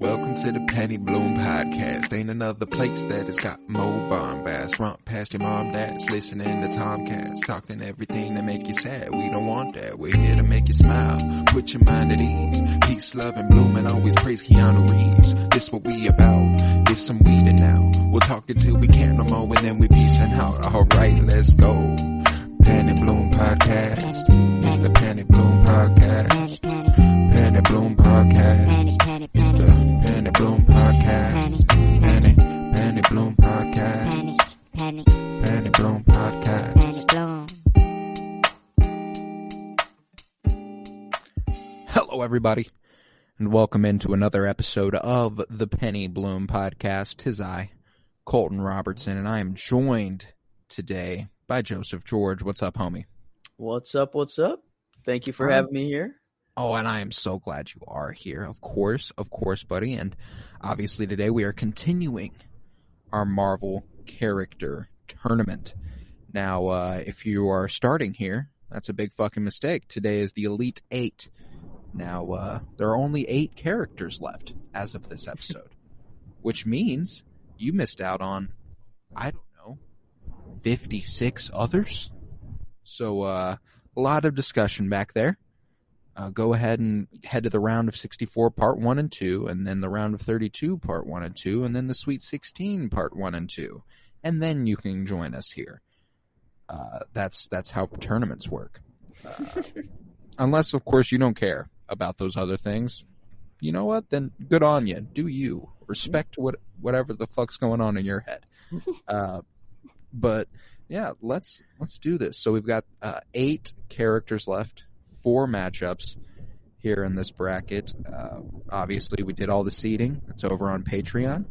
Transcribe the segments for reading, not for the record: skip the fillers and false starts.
Welcome to the Penny Bloom Podcast. Ain't another place that has got more bombast. Romp past your mom, dad's listening to Tomcats. Talking everything that make you sad. We don't want that. We're here to make you smile. Put your mind at ease. Peace, love, and bloom, and always praise Keanu Reeves. This what we about. This some weeding now. We'll talk until we can't no more, and then we peacing out. Alright, let's go. Penny Bloom Podcast. It's the Penny Bloom Podcast. Penny Bloom Podcast. It's the Penny Bloom Podcast. Penny Bloom Podcast. Penny Bloom Podcast. Hello, everybody, and welcome into another episode of the Penny Bloom Podcast. 'Tis I, Colton Robertson, and I am joined today by Joseph George. What's up, homie? What's up? Thank you for having me here. Oh, and I am so glad you are here. Of course, buddy. And obviously today we are continuing our Marvel character tournament. Now, if you are starting here, that's a big fucking mistake. Today is the Elite 8. Now, there are only 8 characters left as of this episode, which means you missed out on, I don't know, 56 others. So, a lot of discussion back there. Go ahead and head to the round of 64 part 1 and 2, and then the round of 32 part 1 and 2, and then the Sweet 16 part 1 and 2. And then you can join us here. That's how tournaments work. Unless, of course, you don't care about those other things. You know what? Then good on you. Do you. Respect whatever the fuck's going on in your head. But yeah, let's do this. So we've got 8 characters left, 4 matchups here in this bracket. Obviously, we did all the seeding. It's over on Patreon.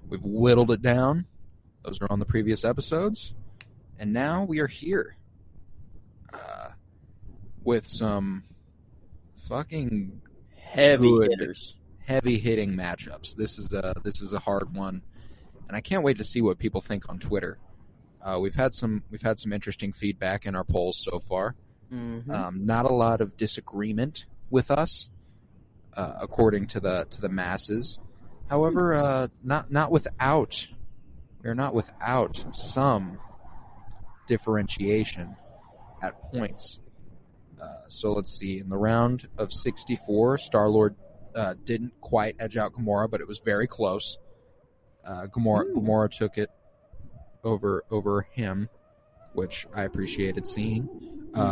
We've whittled it down. Those are on the previous episodes. And now we are here with some fucking Heavy hitters. Heavy-hitting matchups. This is a hard one. And I can't wait to see what people think on Twitter. We've had some interesting feedback in our polls so far. Mm-hmm. Not a lot of disagreement with us, according to the masses. However, we're not without some differentiation at points. So let's see. In the round of 64, Star-Lord didn't quite edge out Gamora, but it was very close. Gamora took it over him, which I appreciated seeing.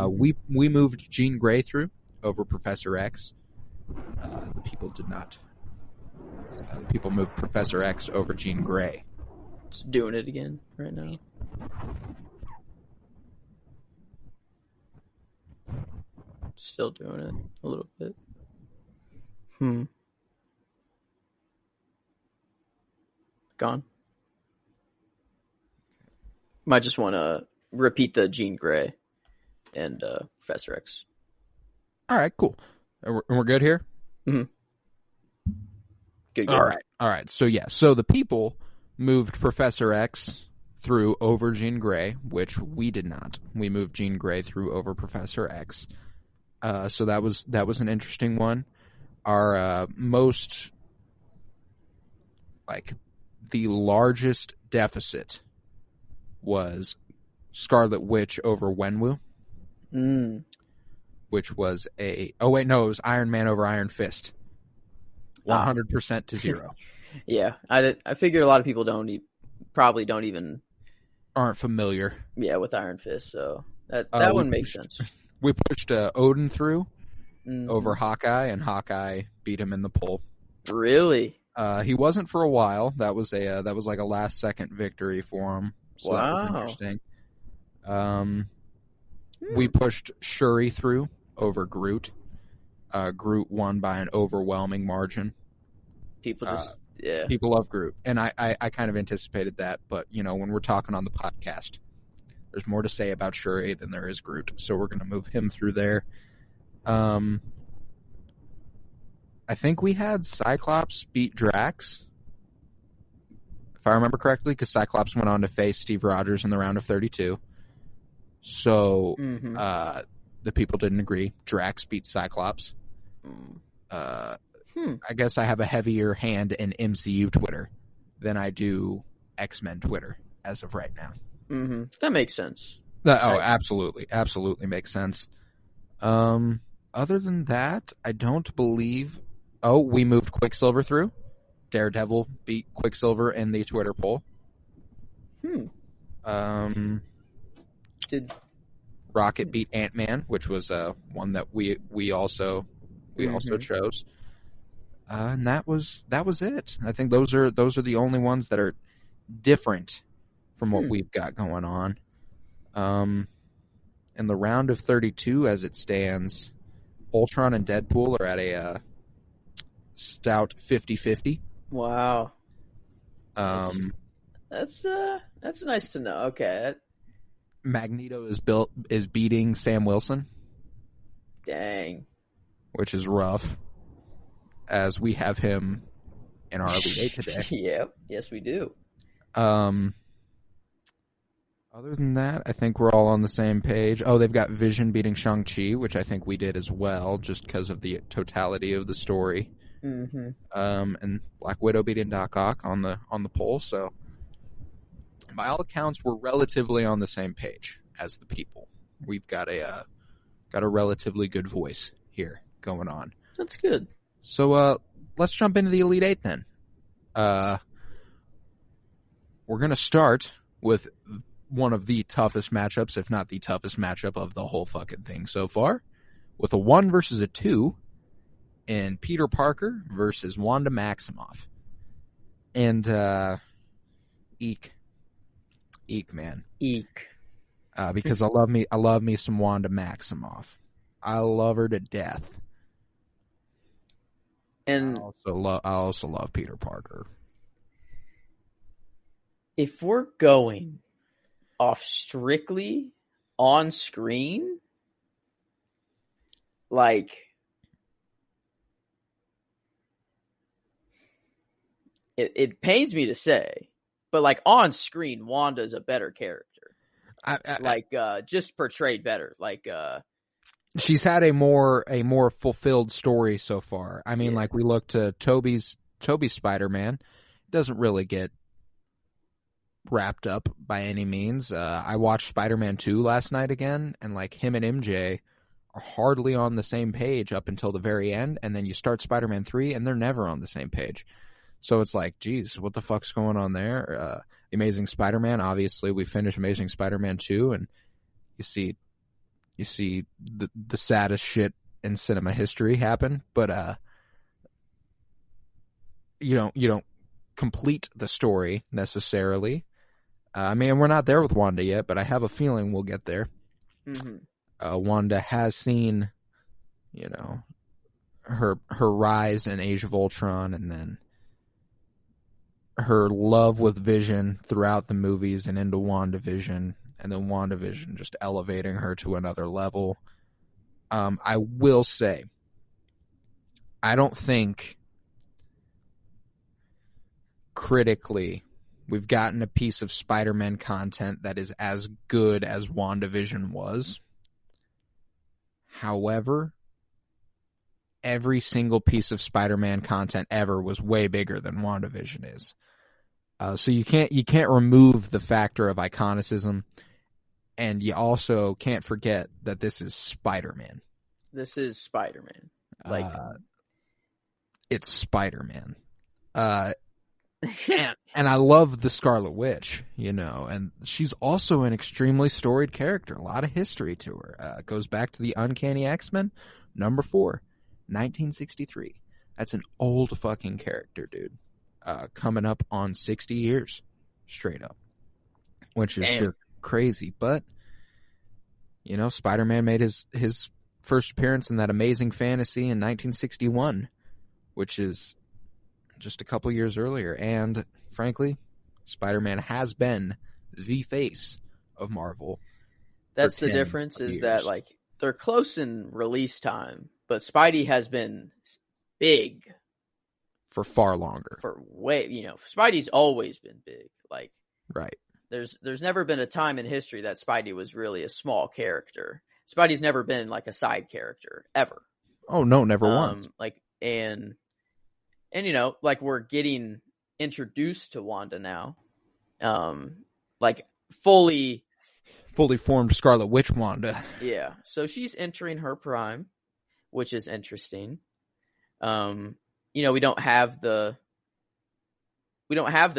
We moved Jean Grey through over Professor X. The people did not. The people moved Professor X over Jean Grey. It's doing it again right now. Still doing it a little bit. Gone. Might just want to repeat the Jean Grey and Professor X. All right, cool. And we're good here? Mm-hmm. Good. All right. So the people moved Professor X through over Jean Grey, which we did not. We moved Jean Grey through over Professor X. So that was an interesting one. Our the largest deficit was Scarlet Witch over Wenwu. Which was it was Iron Man over Iron Fist. 100% to 0. Yeah, I figured a lot of people probably don't even aren't familiar. Yeah, with Iron Fist, so that one makes sense. We pushed Odin through over Hawkeye, and Hawkeye beat him in the poll. Really? He wasn't for a while. That was like a last second victory for him. So wow. That was interesting. We pushed Shuri through over Groot. Groot won by an overwhelming margin. People love Groot, and I kind of anticipated that. But when we're talking on the podcast, there's more to say about Shuri than there is Groot, so we're going to move him through there. I think we had Cyclops beat Drax, if I remember correctly, because Cyclops went on to face Steve Rogers in the round of 32. So the people didn't agree. Drax beat Cyclops. I guess I have a heavier hand in MCU Twitter than I do X-Men Twitter as of right now. Mm-hmm. That makes sense. Absolutely. Absolutely makes sense. Other than that, I don't believe... Oh, we moved Quicksilver through. Daredevil beat Quicksilver in the Twitter poll. Did Rocket beat Ant-Man, which was one that we also chose. And that was it. I think those are the only ones that are different from what we've got going on. In the round of 32 as it stands, Ultron and Deadpool are at a stout 50-50. Wow. That's nice to know. Okay. Magneto is beating Sam Wilson. Dang. Which is rough, as we have him in our Elite Eight today. Yep. Yes, we do. Other than that, I think we're all on the same page. Oh, they've got Vision beating Shang-Chi, which I think we did as well, just because of the totality of the story. Mm-hmm. And Black Widow beating Doc Ock on the poll. So, by all accounts, we're relatively on the same page as the people. We've got a relatively good voice here going on. That's good. So, let's jump into the Elite Eight then. We're gonna start with one of the toughest matchups, if not the toughest matchup of the whole fucking thing so far, with a 1 versus a 2 in Peter Parker versus Wanda Maximoff. And, eek, man. Eek. Because I love me some Wanda Maximoff. I love her to death. And I also love Peter Parker. If we're going off strictly on screen, like, it pains me to say, but like on screen, Wanda's a better character. Just portrayed better. She's had a more fulfilled story so far. I mean, like we look to Toby's Spider-Man, it doesn't really get wrapped up by any means. I watched Spider-Man 2 last night again, and like him and MJ are hardly on the same page up until the very end, and then you start Spider-Man 3 and they're never on the same page. So it's like, geez, what the fuck's going on there? Amazing Spider-Man, obviously we finished Amazing Spider-Man 2, and you see the saddest shit in cinema history happen, but you don't complete the story necessarily. I mean, we're not there with Wanda yet, but I have a feeling we'll get there. Mm-hmm. Wanda has seen, her rise in Age of Ultron, and then her love with Vision throughout the movies and into WandaVision, and then WandaVision just elevating her to another level. I will say, I don't think critically we've gotten a piece of Spider-Man content that is as good as WandaVision was. However, every single piece of Spider-Man content ever was way bigger than WandaVision is. So you can't remove the factor of iconicism, and you also can't forget that this is Spider-Man. This is Spider-Man. It's Spider-Man. And I love the Scarlet Witch, and she's also an extremely storied character. A lot of history to her. It goes back to the Uncanny X-Men, number 4, 1963. That's an old fucking character, dude. Coming up on 60 years, straight up. Which is just crazy. But, Spider-Man made his first appearance in that Amazing Fantasy in 1961, which is just a couple years earlier, and frankly, Spider-Man has been the face of Marvel. That's the difference, is that like they're close in release time, but Spidey has been big for far longer. For Spidey's always been big. Like, right. There's never been a time in history that Spidey was really a small character. Spidey's never been like a side character ever. Oh no, never once. And And, like we're getting introduced to Wanda now. Like fully formed Scarlet Witch Wanda. Yeah. So she's entering her prime, which is interesting. We don't have the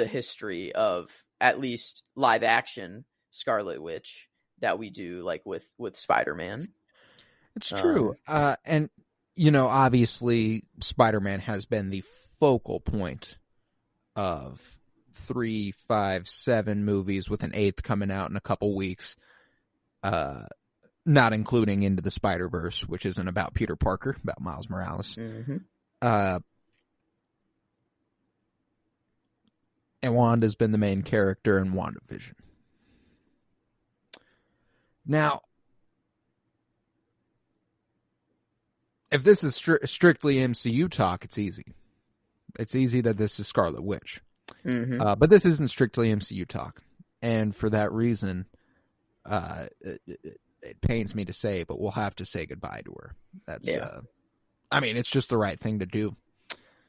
history of at least live action Scarlet Witch that we do like with Spider-Man. It's true. And obviously Spider-Man has been the focal point of 3, 5, 7 movies, with an 8th coming out in a couple weeks. Not including Into the Spider-Verse, which isn't about Peter Parker, about Miles Morales. Mm-hmm. And Wanda's been the main character in WandaVision. Now, if this is strictly MCU talk, it's easy. It's easy that this is Scarlet Witch. Mm-hmm. But this isn't strictly MCU talk. And for that reason, it pains me to say, but we'll have to say goodbye to her. That's, it's just the right thing to do.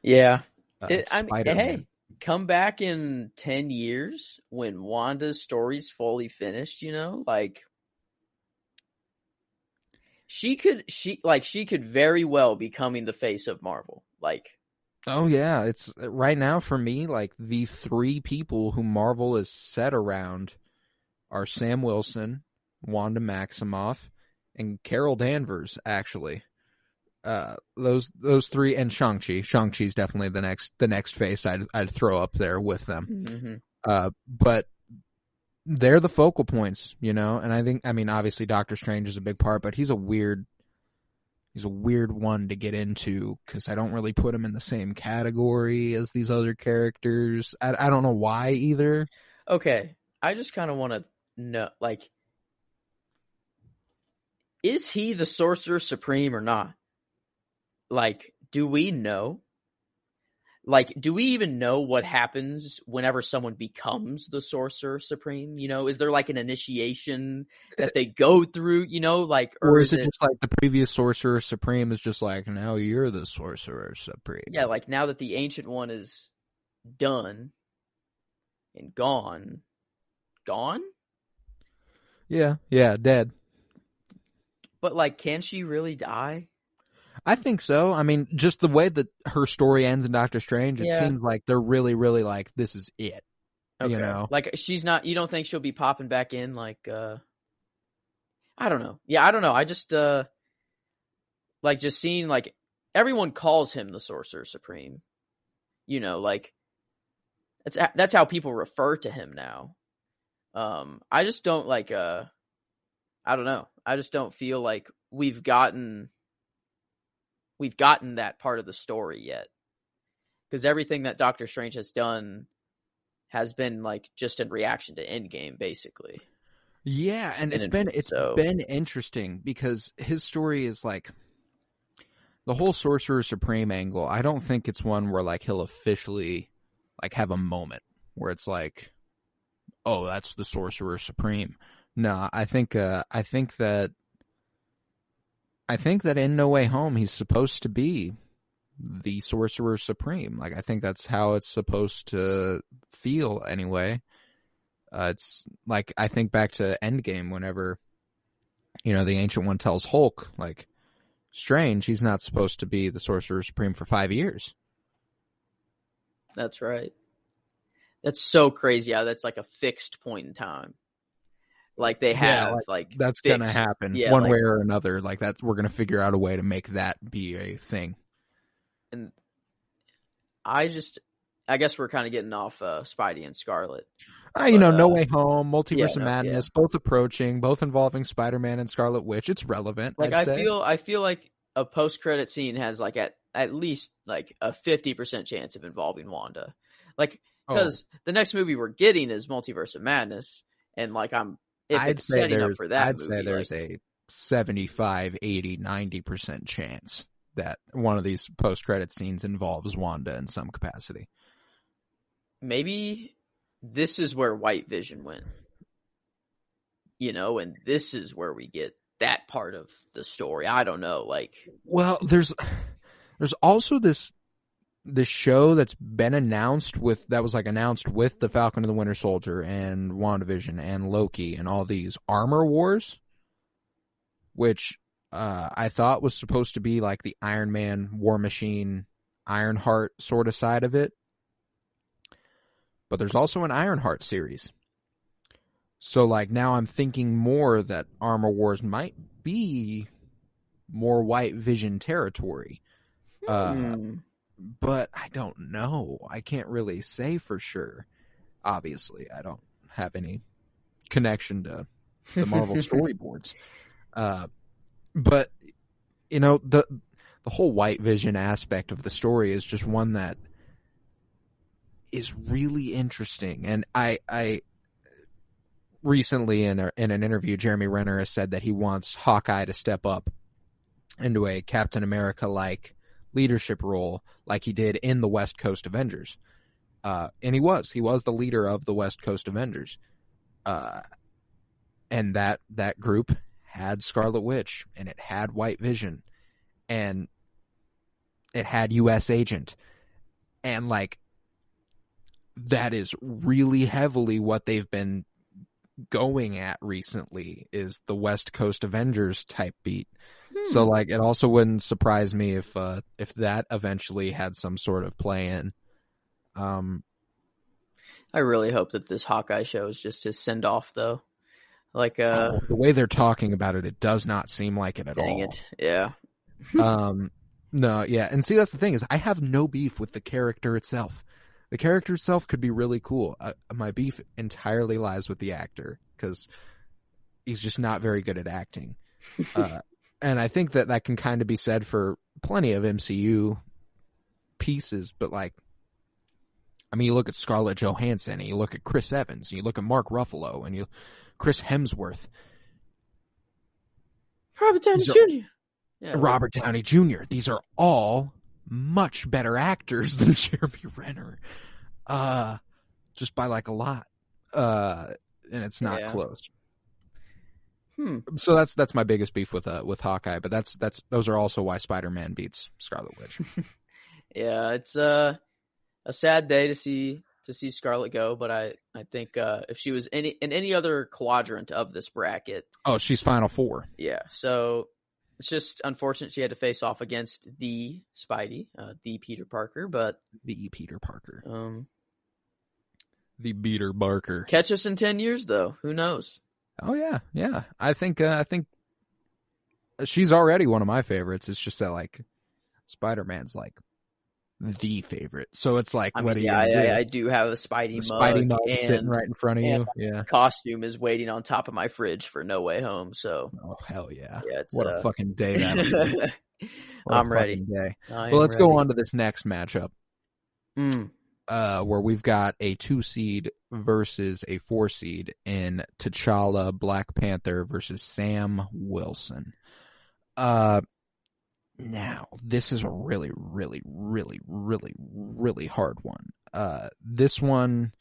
Yeah. Hey, come back in 10 years when Wanda's story's fully finished, like she could very well be becoming the face of Marvel. Like, oh yeah, it's right now for me, like the 3 people who Marvel is set around are Sam Wilson, Wanda Maximoff, and Carol Danvers, actually. Those 3, and Shang-Chi. Shang-Chi's definitely the next face I'd throw up there with them. Mm-hmm. But they're the focal points, and I think, obviously Doctor Strange is a big part, but he's a weird one to get into because I don't really put him in the same category as these other characters. I don't know why either. Okay, I just kind of want to know, like, is he the Sorcerer Supreme or not? Like, do we know? Like, do we even know what happens whenever someone becomes the Sorcerer Supreme? Is there like an initiation that they go through, like, or is it just like the previous Sorcerer Supreme is just like, now you're the Sorcerer Supreme? Yeah, like now that the Ancient One is done and gone? Yeah, dead. But like, can she really die? I think so. Just the way that her story ends in Doctor Strange, it seems like they're really, really like, this is it. Okay. Like, she's not, you don't think she'll be popping back in? Like, I don't know. Yeah, I don't know. I just, like, just seeing, like, everyone calls him the Sorcerer Supreme. Like, that's how people refer to him now. I just don't, like, I don't know. I just don't feel like we've gotten that part of the story yet, because everything that Doctor Strange has done has been like just in reaction to Endgame, basically. Yeah, and it's been interesting because his story is like the whole Sorcerer Supreme angle. I don't think it's one where like he'll officially like have a moment where it's like, oh, that's the Sorcerer Supreme. No, I think that in No Way Home, he's supposed to be the Sorcerer Supreme. Like, I think that's how it's supposed to feel anyway. It's like, I think back to Endgame whenever, the Ancient One tells Hulk, like, Strange, he's not supposed to be the Sorcerer Supreme for 5 years. That's right. That's so crazy how that's like a fixed point in time. Like they have that's fixed, gonna happen one way or another. Like that, we're gonna figure out a way to make that be a thing. And I guess we're kind of getting off Spidey and Scarlet. No Way Home, Multiverse of Madness, both approaching, both involving Spider-Man and Scarlet Witch. It's relevant. Like I feel like a post-credit scene has like at least like a 50% chance of involving Wanda. Like, because the next movie we're getting is Multiverse of Madness, and like I'd say there's a 75, 80, 90% chance that one of these post-credit scenes involves Wanda in some capacity. Maybe this is where White Vision went. And this is where we get that part of the story. I don't know, like... Well, there's also this the show that's been announced with the Falcon and the Winter Soldier and WandaVision and Loki and all these Armor Wars, which I thought was supposed to be like the Iron Man, War Machine, Ironheart sort of side of it. But there's also an Ironheart series. So like now I'm thinking more that Armor Wars might be more White Vision territory. But I don't know. I can't really say for sure. Obviously, I don't have any connection to the Marvel storyboards. But you know, the whole White Vision aspect of the story is just one that is really interesting. And I recently in an interview, Jeremy Renner has said that he wants Hawkeye to step up into a Captain America-like leadership role like he did in the West Coast Avengers. And he was the leader of the West Coast Avengers. And that group had Scarlet Witch, and it had White Vision, and it had US Agent. And like, that is really heavily what they've been going at recently, is the West Coast Avengers type beat. So like, it also wouldn't surprise me if that eventually had some sort of play in. I really hope that this Hawkeye show is just his send off, though. Like, the way they're talking about it, it does not seem like it at all. Dang it, yeah. No, yeah, and see, that's the thing, is I have no beef with the character itself. The character itself could be really cool. My beef entirely lies with the actor, because he's just not very good at acting. And I think that can kind of be said for plenty of MCU pieces, but like, I mean, you look at Scarlett Johansson, and you look at Chris Evans, and you look at Mark Ruffalo, and Chris Hemsworth. Robert Downey Jr. Yeah, Robert Downey Jr. These are all much better actors than Jeremy Renner. Just by like a lot. And it's not close. So that's my biggest beef with Hawkeye, but those are also why Spider-Man beats Scarlet Witch. Yeah, it's a sad day to see Scarlet go, but I think if she was in any other quadrant of this bracket, she's Final Four. Yeah, so it's just unfortunate she had to face off against the Spidey, the Peter Parker, but the Peter Barker. Catch us in 10 years, though. Who knows? Oh yeah. I think she's already one of my favorites. It's just that like Spider-Man's like the favorite, so it's like, I do have a Spidey mug sitting right in front of you. Yeah, costume is waiting on top of my fridge for No Way Home. So hell yeah, what a fucking day that'll be. I'm ready. Day. Well, let's go on to this next matchup, where we've got a 2 seed versus a 4 seed in T'Challa, Black Panther versus Sam Wilson. Now, this is a really, really, really, really, really hard one. This one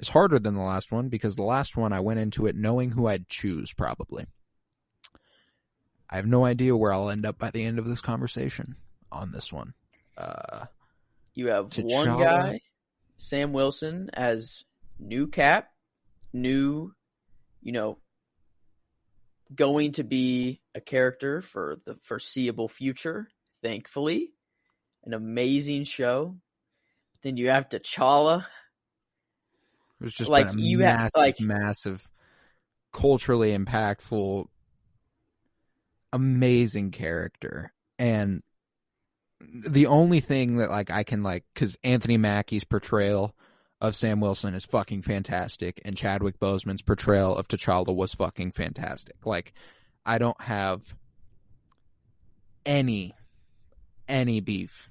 is harder than the last one because the last one I went into it knowing who I'd choose, probably. I have no idea where I'll end up by the end of this conversation on this one. You have T'Challa, one guy, Sam Wilson, as new Cap, going to be a character for the foreseeable future, thankfully. An amazing show. Then you have T'Challa. It was just like massive, culturally impactful, amazing character. And the only thing that like I can like, because Anthony Mackie's portrayal of Sam Wilson is fucking fantastic, and Chadwick Boseman's portrayal of T'Challa was fucking fantastic. Like, I don't have any beef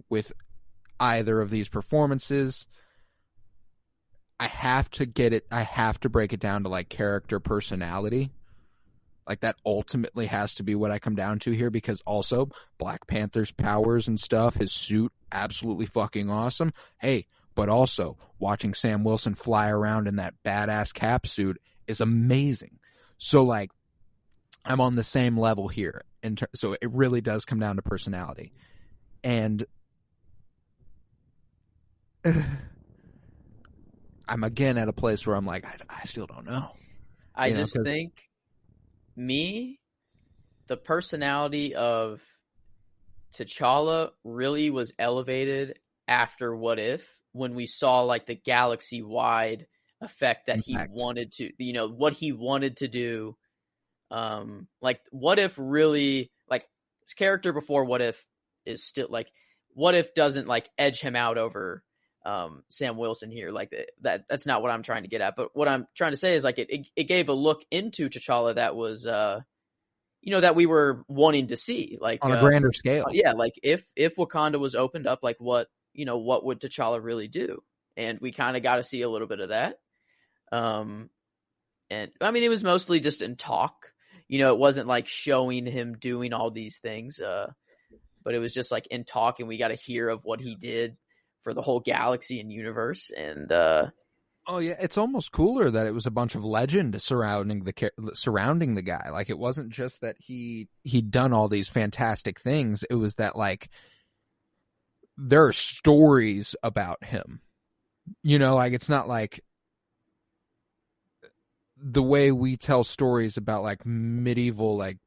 with either of these performances. I have to break it down to like character personality. Like, that ultimately has to be what I come down to here, because also Black Panther's powers and stuff, his suit, absolutely fucking awesome. Hey, but also watching Sam Wilson fly around in that badass Cap suit is amazing. So like, I'm on the same level here. So it really does come down to personality. And I'm again at a place where I'm like, I still don't know. I just 'Cause think the personality of T'Challa really was elevated after What If, when we saw like the galaxy wide effect that he impact. wanted to, what he wanted to do. Like What If really, like, his character before What If is still like, What If doesn't like edge him out over Sam Wilson here. Like that's not what I'm trying to get at. But what I'm trying to say is like it gave a look into T'Challa that was that we were wanting to see. Like On a grander scale. yeah, like if Wakanda was opened up, like what would T'Challa really do? And we kind of got to see a little bit of that. And I mean, it was mostly just in talk. It wasn't like showing him doing all these things. But it was just like in talk, and we got to hear of what he did for the whole galaxy and universe. And oh yeah, it's almost cooler that it was a bunch of legend surrounding the guy. Like it wasn't just that he'd done all these fantastic things. It was that like there are stories about him. Like it's not like the way we tell stories about like medieval like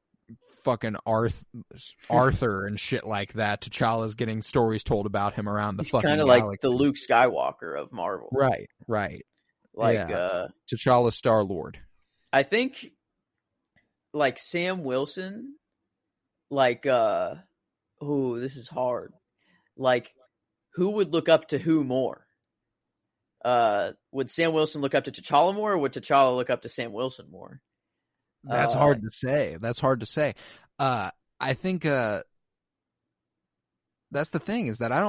fucking Arthur and shit like that. T'Challa's getting stories told about him around the he's fucking kind of galaxy. like the Luke Skywalker of Marvel. Right. Like yeah. T'Challa Star-Lord. I think like Sam Wilson, like this is hard. Like who would look up to who more? Would Sam Wilson look up to T'Challa more, or would T'Challa look up to Sam Wilson more? That's hard to say. I think that's the thing, is that I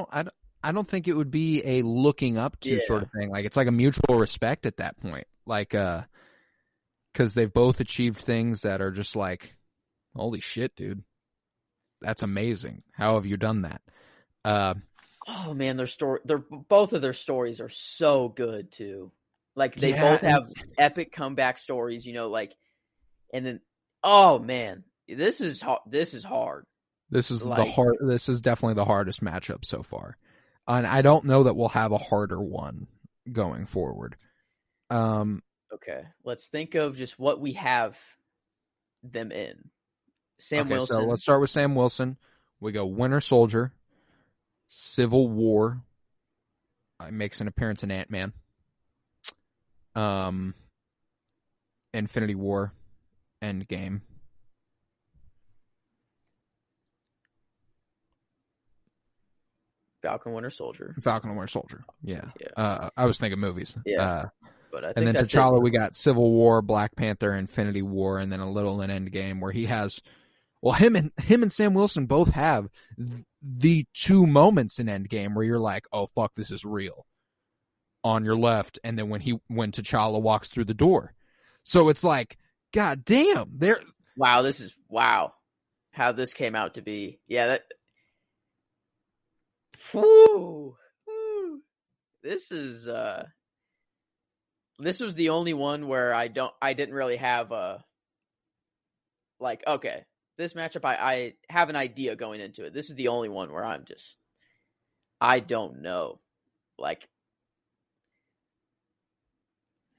don't think it would be a looking up to sort of thing. Like it's like a mutual respect at that point. Like because they've both achieved things that are just like, holy shit, dude, that's amazing. How have you done that? Oh man, both of their stories are so good too. Like they both have epic comeback stories, like, and then oh man, this is hard. This is definitely the hardest matchup so far. And I don't know that we'll have a harder one going forward. Okay, let's think of just what we have them in. Sam Wilson. So let's start with Sam Wilson. We go Winter Soldier, Civil War. Makes an appearance in Ant-Man. Infinity War, Endgame. Falcon Winter Soldier. Yeah. I was thinking movies. Yeah. But I think and then T'Challa, we got Civil War, Black Panther, Infinity War, and then a little in Endgame, where he has, well, him and Sam Wilson both have the two moments in Endgame where you're like, oh fuck, this is real, on your left, and then when T'Challa walks through the door. So it's like, god damn, wow, how this came out to be. Yeah, this was the only one where I didn't really have a, like, okay, this matchup, I have an idea going into it. This is the only one where I don't know. Like,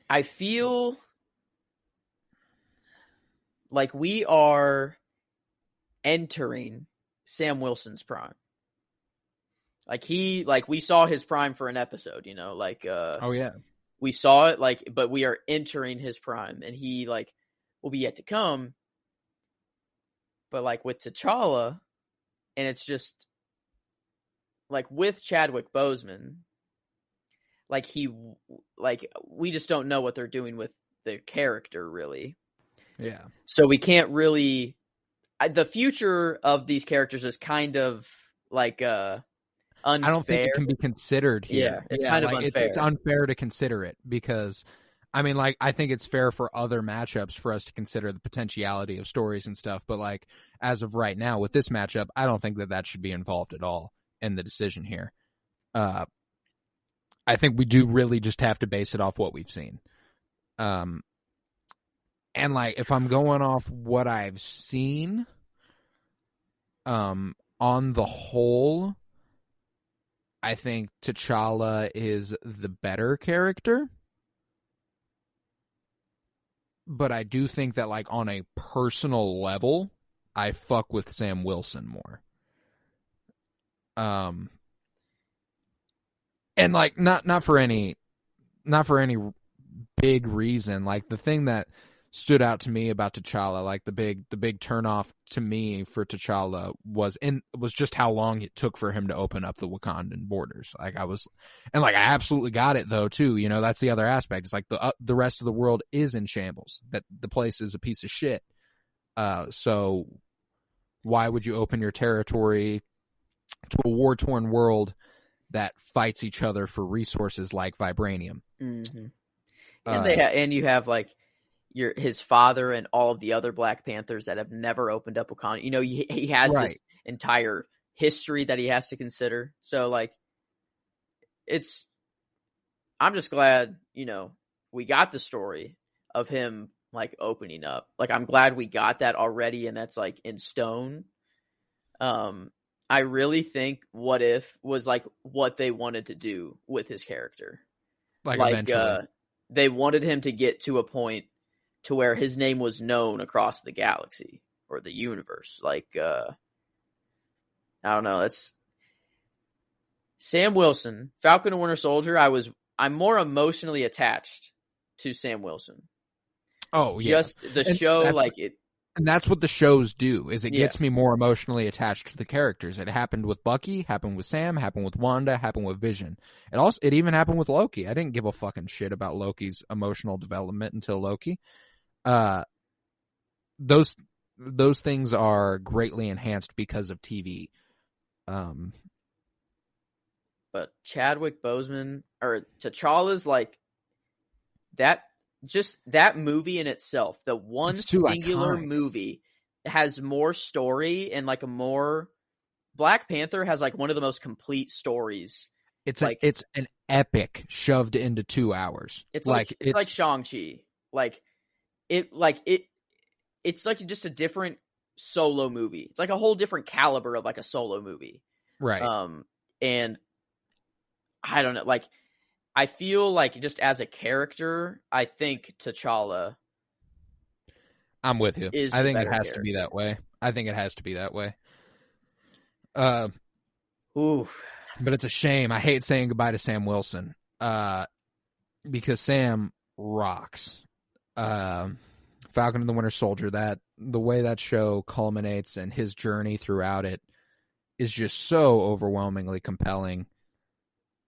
I feel like we are entering Sam Wilson's prime. Like we saw his prime for an episode, oh yeah. We saw it, like, but we are entering his prime, and he, like, will be yet to come. But, like, with T'Challa, and it's just, like, with Chadwick Boseman, like, we just don't know what they're doing with the character, really. Yeah. So we can't really, the future of these characters is kind of, like, unfair. I don't think it can be considered here. Yeah, it's kind of unfair. It's unfair to consider it, because, I mean, like, I think it's fair for other matchups for us to consider the potentiality of stories and stuff, but, like, as of right now with this matchup, I don't think that should be involved at all in the decision here. I think we do really just have to base it off what we've seen. And, like, if I'm going off what I've seen, on the whole, I think T'Challa is the better character. But I do think that, like, on a personal level, I fuck with Sam Wilson more. And like not for any big reason. Like the thing that stood out to me about T'Challa, like the big turnoff to me for T'Challa was just how long it took for him to open up the Wakandan borders. Like I absolutely got it though too. You know, that's the other aspect. It's like the rest of the world is in shambles. That the place is a piece of shit. So why would you open your territory to a war-torn world that fights each other for resources like vibranium? Mm-hmm. And and you have like his father and all of the other Black Panthers that have never opened up Wakanda. You know, he has this entire history that he has to consider. So like, I'm just glad, you know, we got the story of him like opening up. Like, I'm glad we got that already, and that's like in stone. I really think What If was like what they wanted to do with his character. Like eventually. They wanted him to get to a point to where his name was known across the galaxy or the universe. Like, I don't know. That's Sam Wilson, Falcon and Winter Soldier. I'm more emotionally attached to Sam Wilson. Oh yeah. Just the show, like it. And that's what the shows do, is it gets me more emotionally attached to the characters. It happened with Bucky, happened with Sam, happened with Wanda, happened with Vision. It even happened with Loki. I didn't give a fucking shit about Loki's emotional development until Loki. Those things are greatly enhanced because of TV. But Chadwick Boseman or T'Challa's like that. Just that movie in itself, the one singular movie, has more story and like Black Panther has like one of the most complete stories. It's an epic shoved into 2 hours. It's like Shang-Chi. It's like just a different solo movie. It's like a whole different caliber of like a solo movie. Right. And I don't know, like, I feel like just as a character, I think T'Challa. I'm with you. I think it has to be that way. Ooh. But it's a shame. I hate saying goodbye to Sam Wilson. Because Sam rocks. Falcon and the Winter Soldier, the way that show culminates and his journey throughout it is just so overwhelmingly compelling.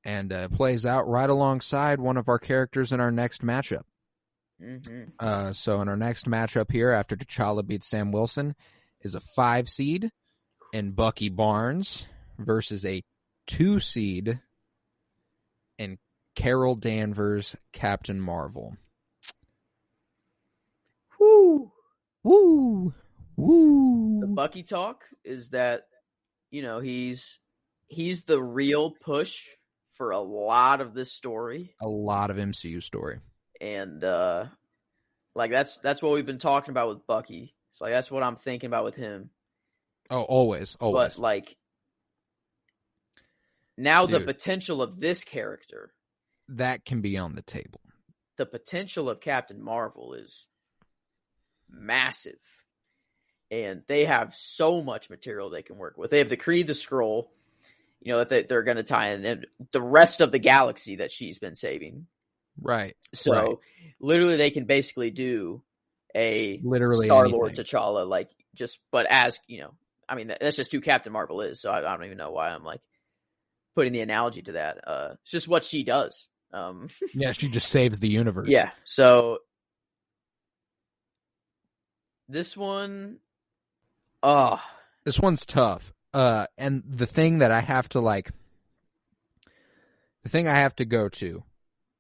And plays out right alongside one of our characters in our next matchup. Mm-hmm. So in our next matchup here, after T'Challa beats Sam Wilson, is a 5 seed in Bucky Barnes versus a 2 seed in Carol Danvers, Captain Marvel. Woo! Woo! Woo! The Bucky talk is that, you know, he's the real push for a lot of this story. A lot of MCU story. And like that's what we've been talking about with Bucky. So like, that's what I'm thinking about with him. Oh, always. But like now Dude, the potential of this character, that can be on the table. The potential of Captain Marvel is massive. And they have so much material they can work with. They have the Kree the Skrull, you know, that they're going to tie in, and the rest of the galaxy that she's been saving. Right. So literally they can basically do a literally Star-Lord T'Challa, like but as, you know, I mean, that's just who Captain Marvel is. So I don't even know why I'm like putting the analogy to that. It's just what she does. Yeah, she just saves the universe. Yeah. So this one, this one's tough. And the thing I have to go to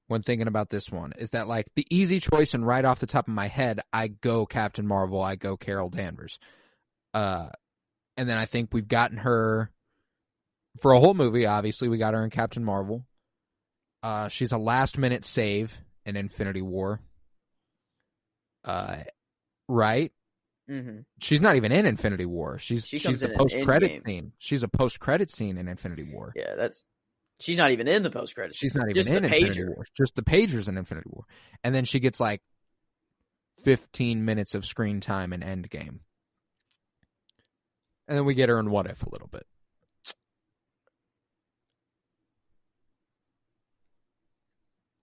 when thinking about this one is that, like, the easy choice and right off the top of my head, I go Captain Marvel, I go Carol Danvers. And then I think we've gotten her for a whole movie. Obviously, we got her in Captain Marvel. She's a last-minute save in Infinity War. Right? Mm-hmm. She's not even in Infinity War. She's a post-credit scene. scene. She's a post-credit scene in Infinity War. Yeah, that's She's not even in the post credits. She's not even just in the Infinity pager. War. Just the pagers in Infinity War. And then she gets like 15 minutes of screen time in Endgame. And then we get her in What If a little bit.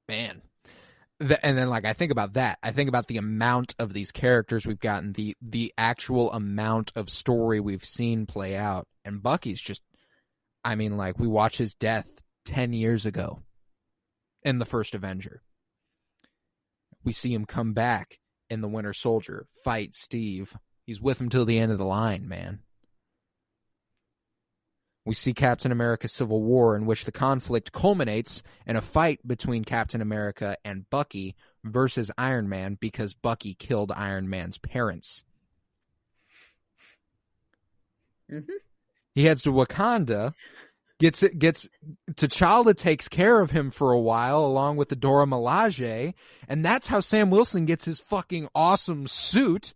Man. And then like I think about that. I think about the amount of these characters we've gotten, the actual amount of story we've seen play out. And Bucky's just, I mean, like we watch his death 10 years ago in the first Avenger. We see him come back in the Winter Soldier, fight Steve. He's with him till the end of the line, man. We see Captain America Civil War, in which the conflict culminates in a fight between Captain America and Bucky versus Iron Man because Bucky killed Iron Man's parents. Mm-hmm. He heads to Wakanda, gets T'Challa takes care of him for a while along with the Dora Milaje, and that's how Sam Wilson gets his fucking awesome suit.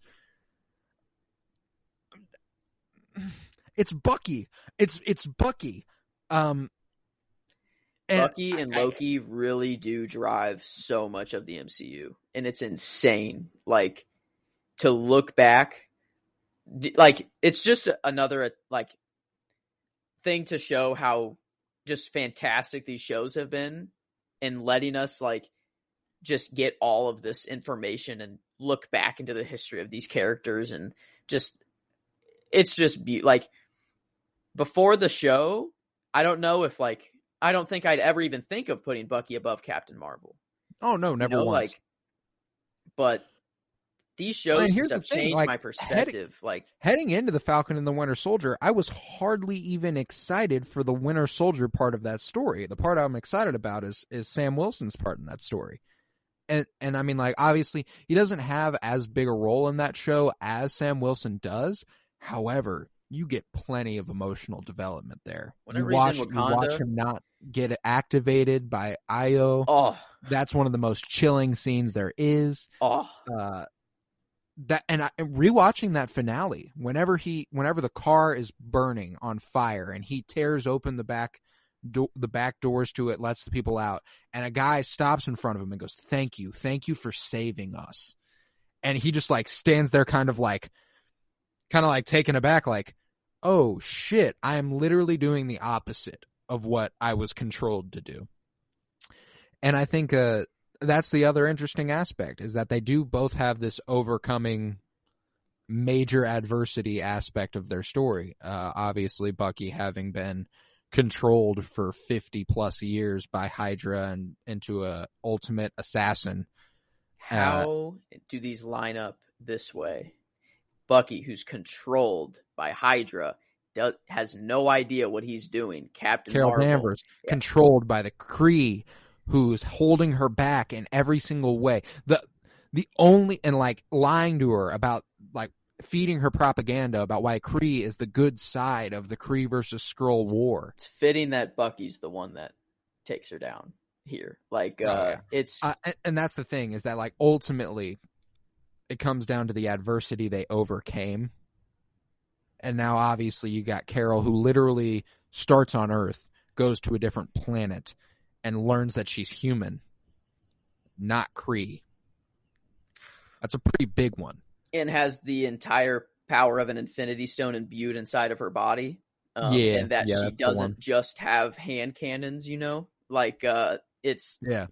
It's Bucky. It's Bucky. Bucky and Loki really do drive so much of the MCU, and it's insane. Like, to look back, like it's just another like thing to show how just fantastic these shows have been, and letting us like just get all of this information and look back into the history of these characters, and just it's just like. Before the show, I don't know if like I don't think I'd ever even think of putting Bucky above Captain Marvel. Oh no, never once. Like, but these shows have changed like, my perspective. Heading into the Falcon and the Winter Soldier, I was hardly even excited for the Winter Soldier part of that story. The part I'm excited about is Sam Wilson's part in that story. And I mean, like, obviously he doesn't have as big a role in that show as Sam Wilson does. However, you get plenty of emotional development there. You watch him not get activated by Io. Oh, that's one of the most chilling scenes there is. Oh, rewatching that finale, whenever the car is burning on fire and he tears open the back doors to it, lets the people out, and a guy stops in front of him and goes, thank you for saving us. And he just like stands there kind of like taken aback, like, oh shit, I am literally doing the opposite of what I was controlled to do. And I think that's the other interesting aspect, is that they do both have this overcoming major adversity aspect of their story. Obviously, Bucky having been controlled for 50 plus years by Hydra and into a ultimate assassin. How do these line up this way? Bucky, who's controlled by Hydra, has no idea what he's doing. Captain Carol Marvel, Danvers, controlled by the Kree, who's holding her back in every single way. The only, and like lying to her about, like, feeding her propaganda about why Kree is the good side of the Kree versus Skrull war. It's fitting that Bucky's the one that takes her down here. Like, it's and that's the thing, is that like ultimately it comes down to the adversity they overcame. And now obviously you got Carol, who literally starts on Earth, goes to a different planet, and learns that she's human, not Kree. That's a pretty big one. And has the entire power of an Infinity Stone imbued inside of her body. And that she doesn't just have hand cannons, you know? Like, it's... Yeah.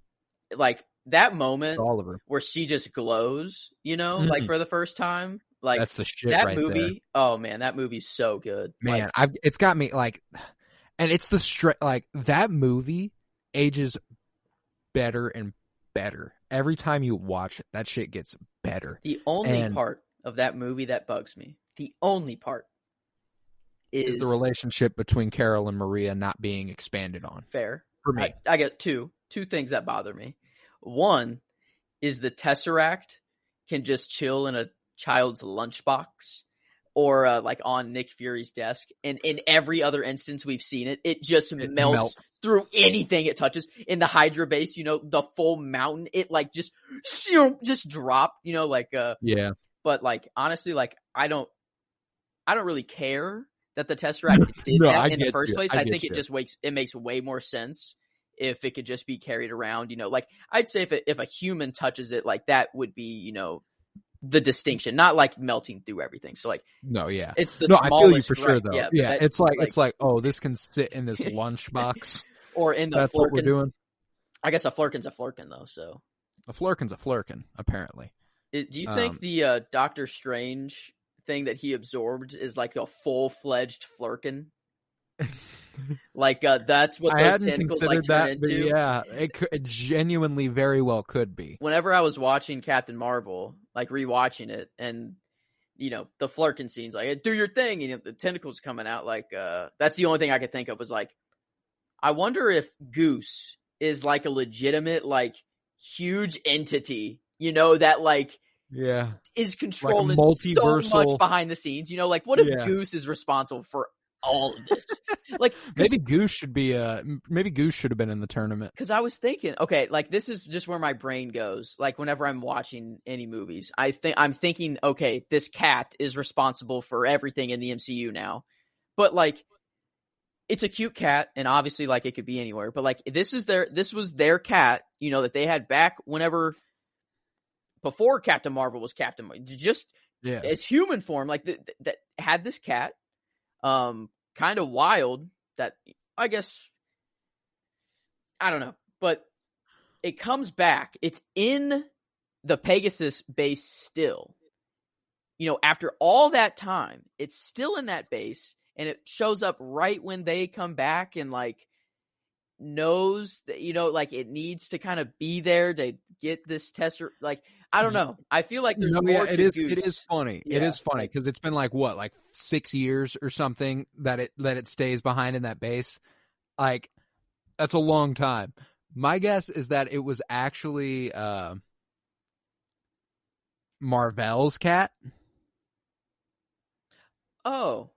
Like, that moment all of her, where she just glows, you know, like for the first time. Like, that's the shit that right movie. There. Oh man, that movie's so good. Man, it's got me like, and it's like that movie ages better and better every time you watch it. That shit gets better. The only part of that movie that bugs me, the only part, is the relationship between Carol and Maria not being expanded on. Fair for me. I get two things that bother me. One is the Tesseract can just chill in a child's lunchbox or like on Nick Fury's desk. And in every other instance we've seen it, it just melts through anything it touches. In the Hydra base, you know, the full mountain, it like just dropped, you know, like, yeah. But like, honestly, like, I don't really care that the Tesseract did No, that I in the get first you. place. I I get think you. it makes way more sense if it could just be carried around. Like I'd say if a human touches it, like that would be the distinction, not like melting through everything. So like No, yeah. it's the No, I feel you smallest, for sure, right? though. Yeah, but Yeah, that it's like, oh, this can sit in this lunchbox. or in the That's what we're flirkin. doing. I guess a flirkin's a flirkin though. So A flirkin's a flirkin, apparently. do you think the Doctor Strange thing that he absorbed is like a full-fledged flirkin? Like that's what I those hadn't tentacles like considered turn that, but into. yeah, it genuinely very well could be. Whenever I was watching Captain Marvel, like rewatching it, and the flirkin scenes, like do your thing, and the tentacles coming out, like that's the only thing I could think of was like, I wonder if Goose is like a legitimate, like huge entity, that like Yeah, is like a controlling so multiversal. much behind the scenes. Like what if Yeah. Goose is responsible for all of this? Like maybe Goose should be maybe Goose should have been in the tournament. Because I was thinking, okay, like this is just where my brain goes. Like whenever I'm watching any movies, I'm thinking, okay, this cat is responsible for everything in the MCU now. But like, it's a cute cat, and obviously, like it could be anywhere. But like, this was their cat, that they had back whenever before Captain Marvel was Captain Marvel, just as human form, like that had this cat, kind of wild. That I guess. I don't know, but it comes back. It's in the Pegasus base still. After all that time, it's still in that base, and it shows up right when they come back and like knows that like it needs to kind of be there to get this test. Like I don't know. I feel like there's more to Goose. It is funny. Yeah, it is funny because it's been like 6 years or something that it stays behind in that base. Like. That's a long time. My guess is that it was actually Marvel's cat. Oh,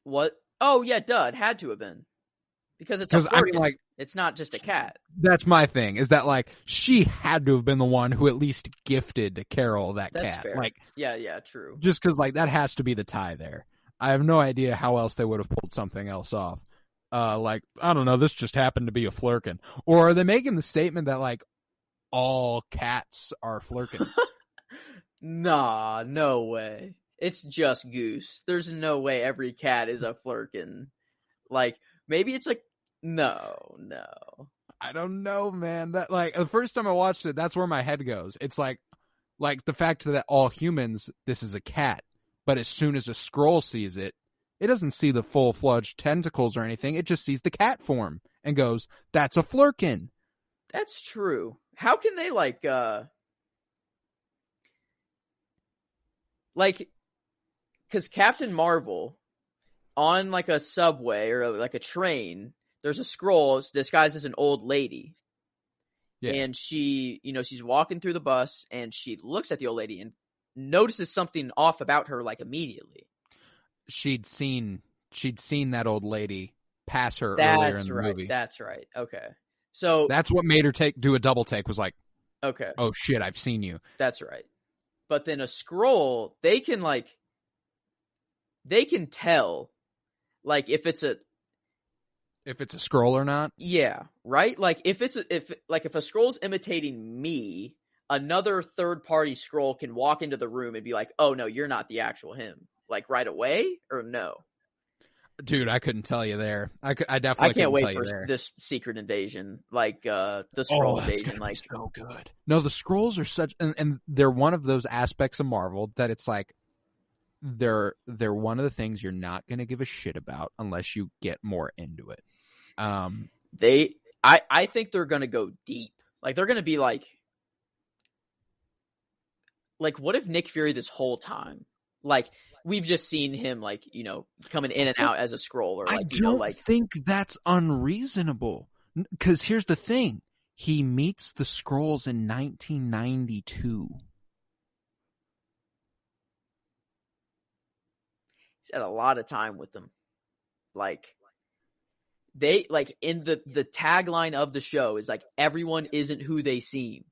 what? Oh, yeah, duh. It had to have been because it's a flirkin. I mean, like, it's not just a cat. That's my thing. Is that like she had to have been the one who at least gifted Carol that That's cat? Fair. Like, yeah, true. Just because like that has to be the tie there. I have no idea how else they would have pulled something else off. Like, I don't know, this just happened to be a flirkin. Or are they making the statement that, like, all cats are flirkins? Nah, no way. It's just Goose. There's no way every cat is a flirkin. Like, maybe it's like, no. I don't know, man. That, like, the first time I watched it, that's where my head goes. It's like the fact that all humans, this is a cat. But as soon as a Skrull sees it, it doesn't see the full-fledged tentacles or anything. It just sees the cat form and goes, that's a flirkin. That's true. How can they, like, because Captain Marvel, on, like, a subway or, like, a train, there's a Skrull disguised as an old lady. Yeah. And she, she's walking through the bus, and she looks at the old lady and notices something off about her, like, immediately. She'd seen that old lady pass her earlier in the movie. That's right. Okay. So that's what made her do a double take, was like, okay, oh shit, I've seen you. That's right. But then a Skrull, they can tell, like, if it's a Skrull or not. Yeah, right? Like if a Skrull's imitating me, another third party Skrull can walk into the room and be like, "Oh no, you're not the actual him." Like right away, or no? Dude, I couldn't tell you there. I definitely can't wait for there. This secret invasion, like the Skrull invasion. Like so good. No, the Skrulls are such, and they're one of those aspects of Marvel that it's like they're one of the things you're not going to give a shit about unless you get more into it. I think they're going to go deep. Like they're going to be like, what if Nick Fury this whole time, like, we've just seen him, like, coming in and out as a Skrull, or like, I don't think that's unreasonable. Because here's the thing: he meets the Skrulls in 1992. He's had a lot of time with them. Like, they, like, in the tagline of the show is like, everyone isn't who they seem.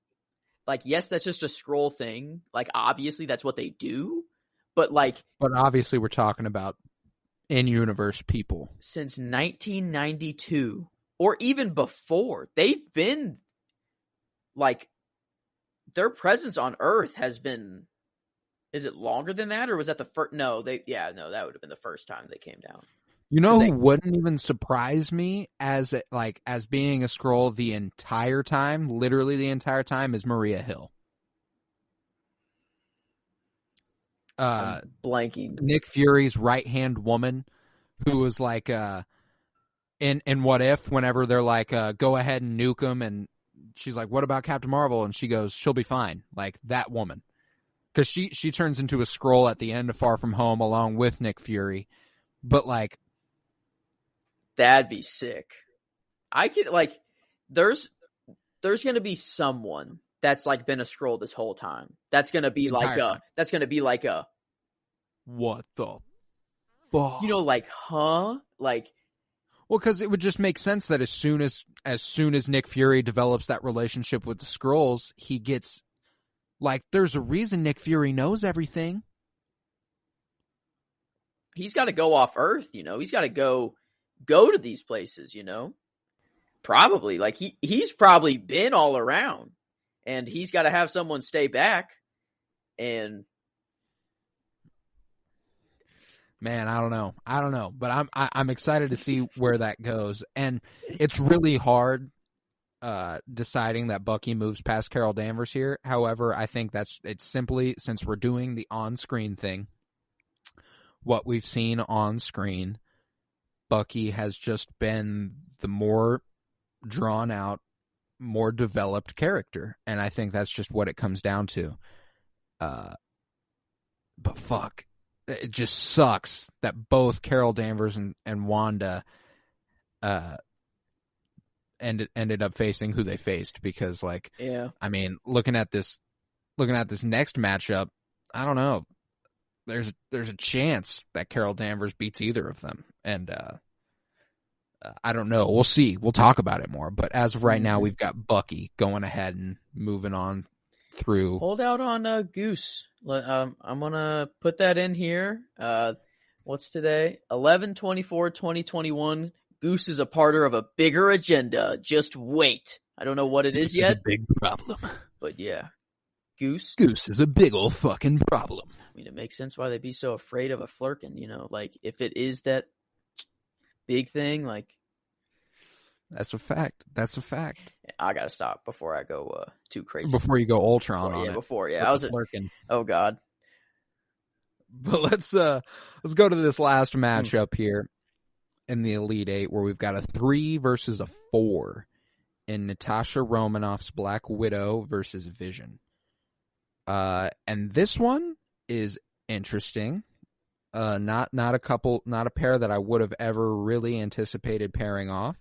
Like, yes, that's just a Skrull thing. Like, obviously, that's what they do. But obviously we're talking about in-universe people. Since 1992, or even before. They've been, like, their presence on Earth has been, is it longer than that, or was that the first? No, that would have been the first time they came down. You Because know who wouldn't even surprise me as being a Skrull the entire time, literally the entire time, is Maria Hill. I'm blanking. Nick Fury's right-hand woman, who was like in What If, whenever they're like, go ahead and nuke him, and she's like, what about Captain Marvel? And she goes, she'll be fine. Like, that woman. Because she turns into a Skrull at the end of Far From Home along with Nick Fury. But, like... That'd be sick. I could, like, there's going to be someone that's, like, been a Skrull this whole time. That's going to be like a... What the fuck? You know, like, huh? Like... Well, because it would just make sense that as soon as Nick Fury develops that relationship with the Skrulls, he gets, like, there's a reason Nick Fury knows everything. He's got to go off Earth, you know. He's got to go to these places, you know. Probably, like, he's probably been all around, and he's got to have someone stay back. And man, I don't know, but I'm excited to see where that goes. And it's really hard deciding that Bucky moves past Carol Danvers here. However, I think it's simply, since we're doing the on-screen thing, what we've seen on screen, Bucky has just been the more drawn out, more developed character, and I think that's just what it comes down to. But fuck, it just sucks that both Carol Danvers and Wanda ended up facing who they faced, because, like, yeah, I mean, looking at this next matchup, I don't know. There's a chance that Carol Danvers beats either of them, and I don't know. We'll see. We'll talk about it more. But as of right now, we've got Bucky going ahead and moving on through. Hold out on Goose. I'm gonna put that in here. What's today? 11/24/2021. Goose is a part of a bigger agenda. Just wait. I don't know what it is yet. A big problem. But yeah, Goose is a big old fucking problem. I mean, it makes sense why they'd be so afraid of a Flurkin, you know? Like, if it is that big thing, like... That's a fact. I gotta stop before I go too crazy. Before you go Ultron on it. I was Flurkin. Oh, God. But let's go to this last matchup here in the Elite Eight, where we've got a 3 versus a 4 in Natasha Romanoff's Black Widow versus Vision. And this one is interesting. Not a pair that I would have ever really anticipated pairing off.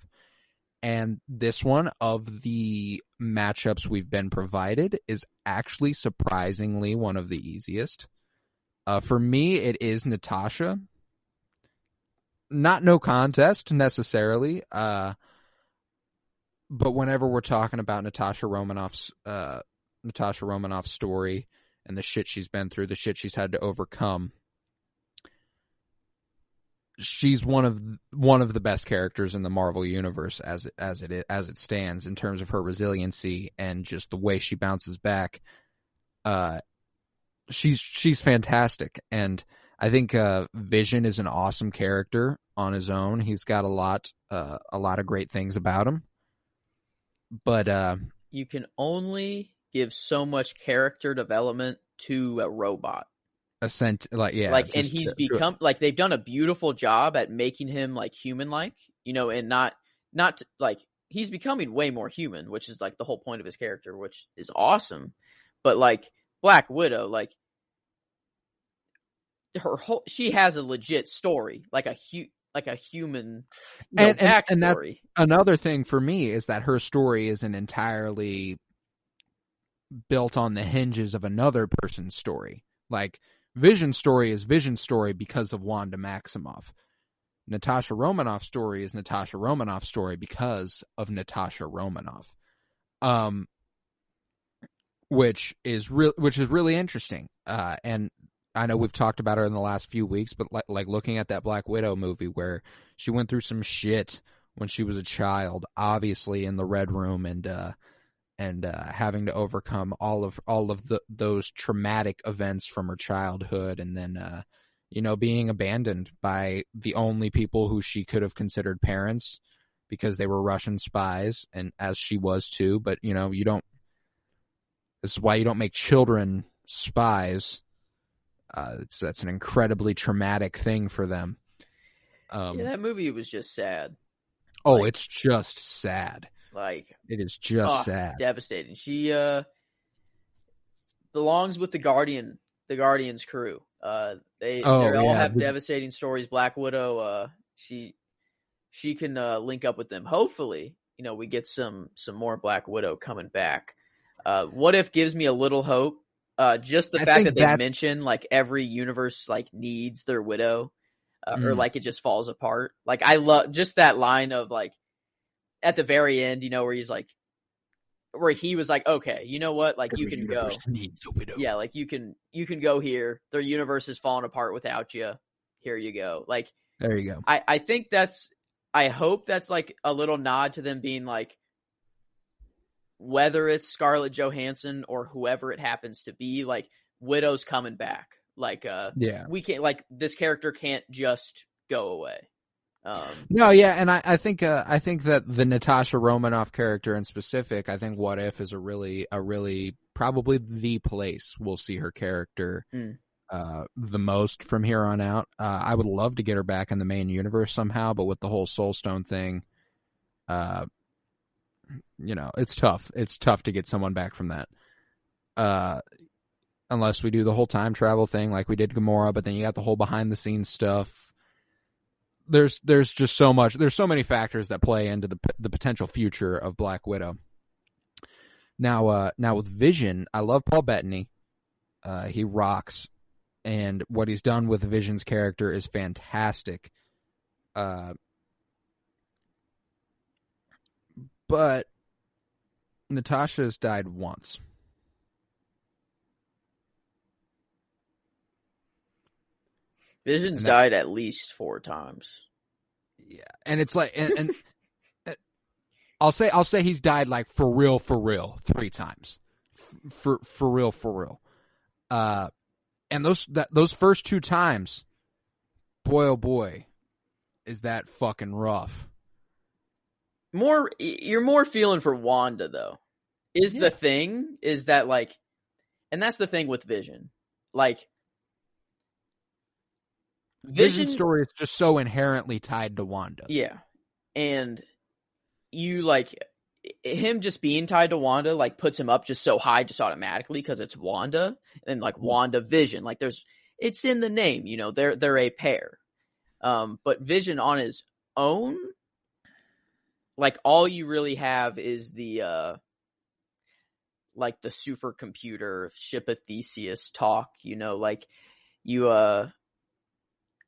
And this one, of the matchups we've been provided, is actually surprisingly one of the easiest. For me, it is Natasha. Not no contest necessarily. But whenever we're talking about Natasha Romanoff's story and the shit she's been through, the shit she's had to overcome, she's one of the best characters in the Marvel universe as it stands, in terms of her resiliency and just the way she bounces back. She's fantastic, and I think Vision is an awesome character on his own. He's got a lot of great things about him, but you can only give so much character development to a robot. And he's become like, they've done a beautiful job at making him like human-like, you know, and not like, he's becoming way more human, which is like the whole point of his character, which is awesome. But like Black Widow, like she has a legit story, like a human, backstory. And that, another thing for me is that her story isn't entirely built on the hinges of another person's story. Like, Vision's story is Vision's story because of Wanda Maximoff. Natasha Romanoff's story is Natasha Romanoff's story because of Natasha Romanoff. Which is really interesting. And I know we've talked about her in the last few weeks, but like looking at that Black Widow movie where she went through some shit when she was a child, obviously in the Red Room, and having to overcome all of those traumatic events from her childhood, and then being abandoned by the only people who she could have considered parents because they were Russian spies, and as she was too. But you don't. This is why you don't make children spies. That's an incredibly traumatic thing for them. Yeah, that movie was just sad. Oh, it's just sad. Like, it is just sad. Devastating. She belongs with the Guardians crew. They all have devastating stories. Black Widow, she can link up with them. Hopefully, we get some more Black Widow coming back. What If gives me a little hope. Just the fact that they mention like every universe like needs their Widow, or like it just falls apart. Like I love just that line of like at the very end, where he was like, okay, you know what? Like you can go. Needs a Widow. Yeah, like you can go here. Their universe is falling apart without you. Here you go. Like there you go. I hope that's like a little nod to them being like, whether it's Scarlett Johansson or whoever it happens to be, like Widow's coming back. Like, we can't, like, this character can't just go away. No, yeah, and I think that the Natasha Romanoff character in specific, I think What If is a really probably the place we'll see her character the most from here on out. I would love to get her back in the main universe somehow, but with the whole Soul Stone thing, it's tough. It's tough to get someone back from that. Unless we do the whole time travel thing like we did Gamora, but then you got the whole behind the scenes stuff. There's just so much. There's so many factors that play into the potential future of Black Widow. Now with Vision, I love Paul Bettany. He rocks, and what he's done with Vision's character is fantastic. But Natasha's died once. Vision's died at least 4 times. Yeah, and it's like, and I'll say he's died like for real 3 times, for real. And those first 2 times, boy oh boy, is that fucking rough. You're more feeling for Wanda though. The thing is that like, and that's the thing with Vision, like. Vision's story is just so inherently tied to Wanda. Yeah. And you like him just being tied to Wanda like puts him up just so high just automatically because it's Wanda and like Wanda Vision. Like it's in the name, they're a pair. But Vision on his own, like all you really have is the like the supercomputer ship of Theseus talk, like you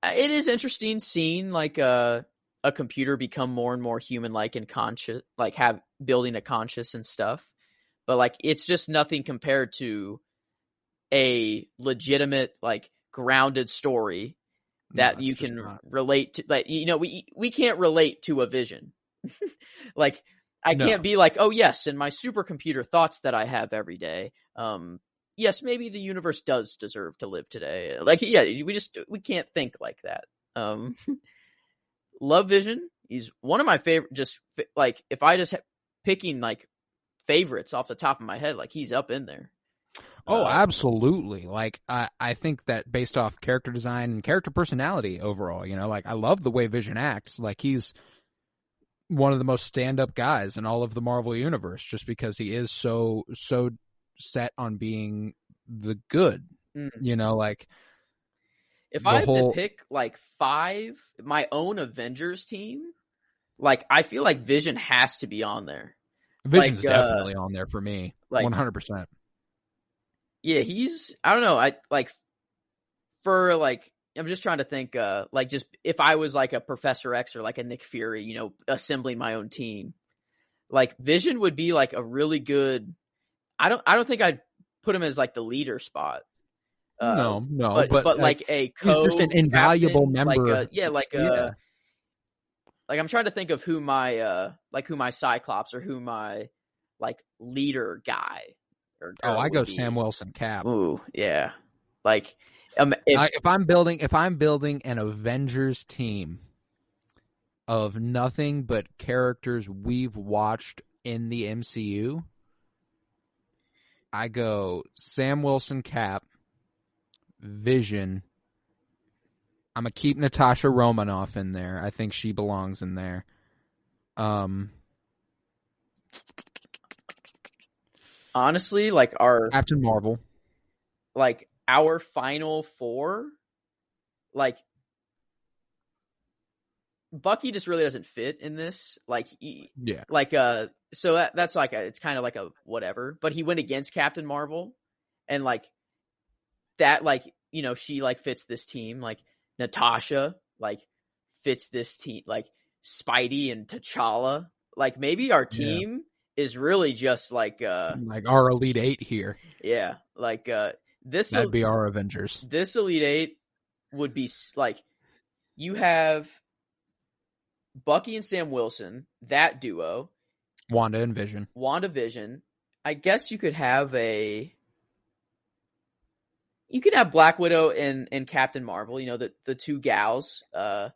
it is interesting seeing like a computer become more and more human-like and conscious, like building a conscious and stuff. But like it's just nothing compared to a legitimate like grounded story that you can relate to. Like we can't relate to a Vision. Like I can't be like, oh yes, in my supercomputer thoughts that I have every day. Yes, maybe the universe does deserve to live today. Like, yeah, we can't think like that. Love Vision. He's one of my favorite. Just like if I just picking like favorites off the top of my head, like he's up in there. Oh, absolutely. Like I think that based off character design and character personality overall, like I love the way Vision acts. Like he's one of the most stand-up guys in all of the Marvel universe, just because he is so set on being the good, like if I have to pick like 5 my own Avengers team, like I feel like Vision has to be on there. Vision's definitely on there for me, like 100%. Yeah, I don't know, I'm just trying to think like just if I was like a Professor X or like a Nick Fury, assembling my own team, like Vision would be like a really good. I don't think I'd put him as like the leader spot, No, but like a he's just an invaluable co-captain, member. like Yeah. like I'm trying to think of who my Cyclops or who my like leader guy or Oh, girl I would go be. Sam Wilson Cap. Ooh, yeah. Like If I'm building an Avengers team of nothing but characters we've watched in the MCU, I go Sam Wilson Cap, Vision. I'm gonna keep Natasha Romanoff in there. I think she belongs in there. honestly, like Captain Marvel. our final four, like Bucky just really doesn't fit in this. Yeah. So that's like it's kind of like a whatever. But he went against Captain Marvel, and like that, like she like fits this team. Like Natasha, like fits this team. Like Spidey and T'Challa. Like maybe our Yeah. team is really just like our Elite Eight here. yeah, like this That'd be our Avengers. This Elite Eight would be like you have Bucky and Sam Wilson, that duo. Wanda and Vision. WandaVision. I guess you could have Black Widow and Captain Marvel, the two gals, and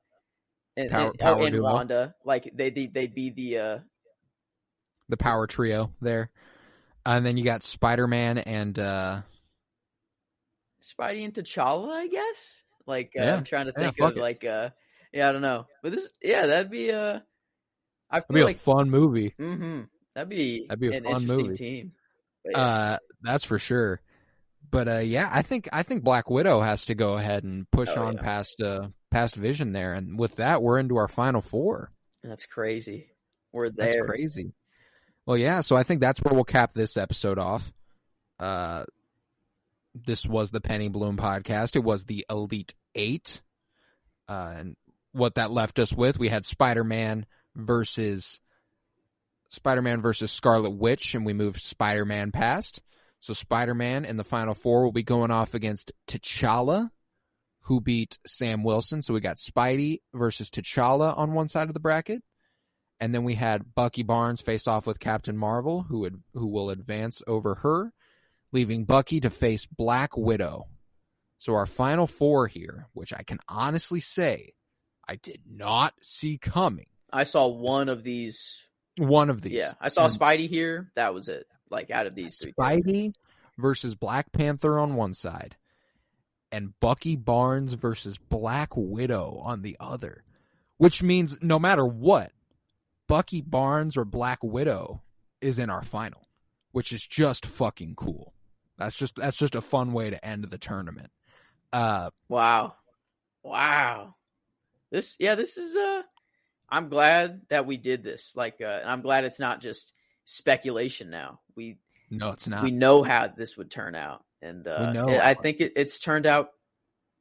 duo. Wanda. Like they'd be the power trio there. And then you got Spider-Man and Spidey and T'Challa, I guess. Like I'm trying to think of it. I don't know. But that'd be That'd be a fun movie. Mm-hmm. That'd be an fun interesting movie. Team. That's for sure. But I think Black Widow has to go ahead and push on past Vision there, and with that, we're into our final four. That's crazy. We're there. That's crazy. Well, yeah. So I think that's where we'll cap this episode off. This was the Penny Bloom podcast. It was the Elite Eight, and what that left us with, we had Spider-Man versus Scarlet Witch, and we moved Spider-Man past. So Spider-Man in the final four will be going off against T'Challa, who beat Sam Wilson. So we got Spidey versus T'Challa on one side of the bracket. And then we had Bucky Barnes face off with Captain Marvel, who will advance over her, leaving Bucky to face Black Widow. So our final four here, which I can honestly say I did not see coming. I saw one of these. Yeah, I saw Spidey here. That was it. Like out of these three. Spidey versus Black Panther on one side, and Bucky Barnes versus Black Widow on the other. Which means no matter what, Bucky Barnes or Black Widow is in our final, which is just fucking cool. That's just a fun way to end the tournament. Wow. This is I'm glad that we did this. And I'm glad it's not just speculation now. No, it's not. We know how this would turn out, and I think it's turned out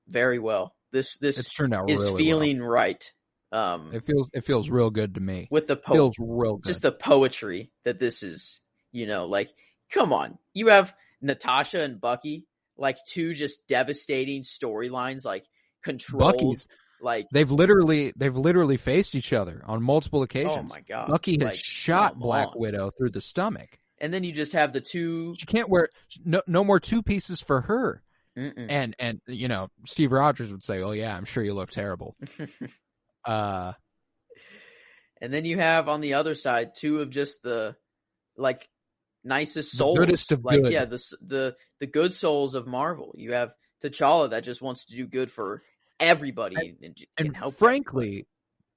very well. It's turned out is really feeling well. Right. It feels real good to me. With the feels real good. Just the poetry that this is, like, come on, you have Natasha and Bucky, like two just devastating storylines, like controlled. Bucky's, like they've literally faced each other on multiple occasions. Oh my god, Bucky has shot Black Widow through the stomach, and then you just have the two. She can't wear no more two pieces for her. Mm-mm. And Steve Rogers would say, "Oh yeah, I'm sure you look terrible." And then you have on the other side two of just the nicest souls, the goodest of good. Yeah, the good souls of Marvel. You have T'Challa that just wants to do good for everybody and help. Frankly,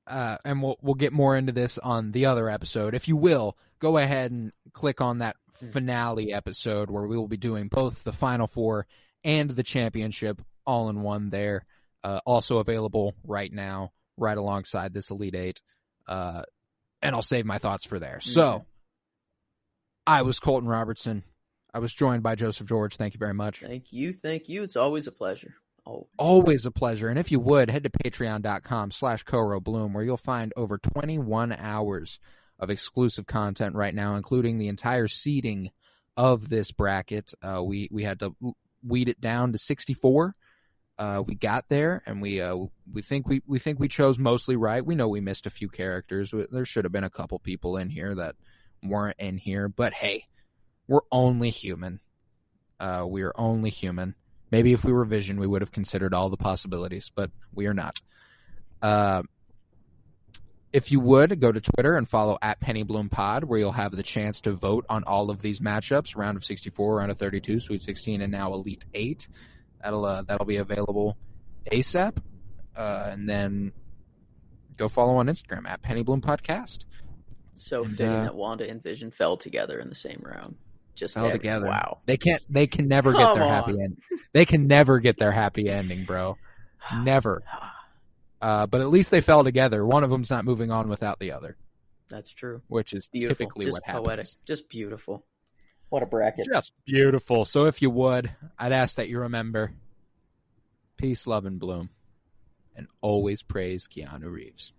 and we'll get more into this on the other episode. If you will, go ahead and click on that finale episode where we will be doing both the Final Four and the championship all in one there. Also available right now, right alongside this Elite Eight. And I'll save my thoughts for there. So, I was Colton Robertson. I was joined by Joseph George. Thank you very much. Thank you. It's always a pleasure. Always a pleasure. And if you would, head to patreon.com/CoroBloom, where you'll find over 21 hours of exclusive content right now, including the entire seeding of this bracket. We had to weed it down to 64. We got there, and we think we chose mostly right. We know we missed a few characters. There should have been a couple people in here that weren't in here, but hey, we're only human. We are only human. Maybe if we were Vision, we would have considered all the possibilities, but we are not. If you would, go to Twitter and follow @PennyBloomPod, where you'll have the chance to vote on all of these matchups, round of 64, round of 32, Sweet 16, and now Elite 8. That'll be available ASAP. And then go follow on Instagram @PennyBloomPodcast. It's so fitting that Wanda and Vision fell together in the same round. Just fell together. Wow. They can never get their happy ending. They can never get their happy ending, bro. Never. But at least they fell together. One of them's not moving on without the other. That's true. Which is beautiful. Typically just what happens. Poetic. Just beautiful. What a bracket. Just beautiful. So if you would, I'd ask that you remember peace, love, and bloom. And always praise Keanu Reeves.